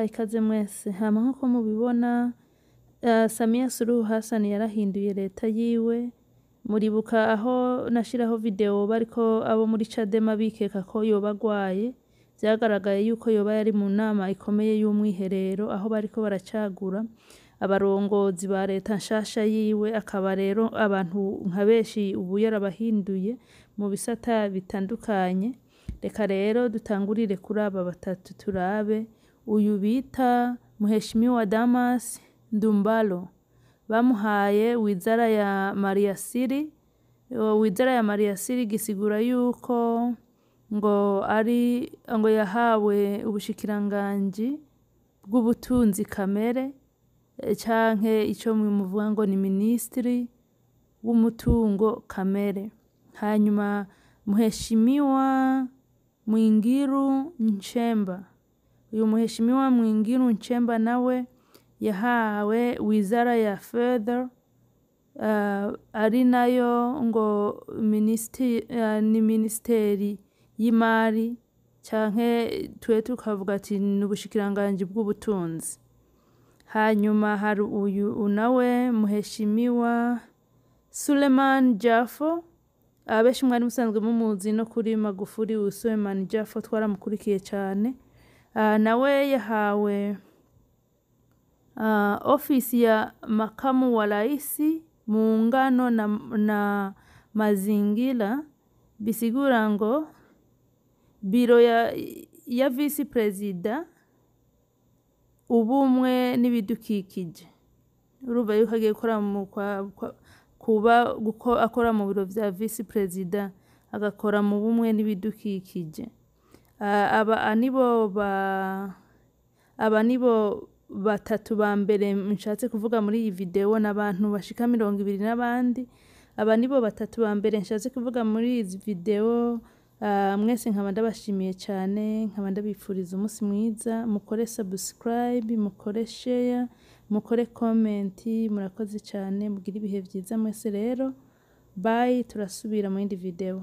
ndabahaye ikaze mwese hama nkuko mubibona Samia Suluhu Hassan yarahinduye leta yiwe muribuka aho nashiraho video bariko abo muri Chadema bikeka ko yoba agwaye vyagaragaye yuko yoba yari mu nama ikomeye y'umwiherero aho bariko baracagura abarongozi ba leta nshasha yiwe akaba rero abantu nka beshi ubu yarabahinduye mu bisata bitandukanye. Reka rero dutangurire kuri aba batatu turabe uyu bita Mheshimiwa Damas Ndumbaro bamuhaye wizara ya Maliasili. Wizara ya Maliasili gisigura yuko ngo yahawe ubushikiranganji bw'ubutunzi kamere canke ico muvuga ngo ni ministry w'umutungo kamere. Hanyuma Mheshimiwa Mwingiru Nchemba, uyu Mheshimiwa Mwingiru Nchemba nawe yahawe wizara ya fedha ari nayo ngo ni ministeri y'imari canke twe tukavuga ati n'ubushikiranganji bw'ubutunzi. Hanyuma hari uyu nawe Mheshimiwa Suleiman Jafo, abeshi mwari musanzwe mumuzi no kuri Magufuli. Suleiman Jafo twaramukurikiye cyane, nawe yahawe ofisi ya makamu wa raisi muungano na mazingira, bisigura ngo biro ya vice president ubumwe n'ibidukikije. Urumva yuko agiye gukora akora mu biro vya vice president agakora mu bumwe n'ibidukikije. Aba nibo batatu ba mbere nshatse kuvuga muri iyi video n'abantu bashika 20 n'abandi. Aba nibo batatu ba mbere nshatse kuvuga muri iyi video. Mwese nkaba ndabashimiye cyane, nkaba ndabifuriza umunsi mwiza. Mukore subscribe, mukore share, mukore comment. Murakoze cyane, mugira ibihe byiza mwese rero. Bye, turasubira mu yindi video.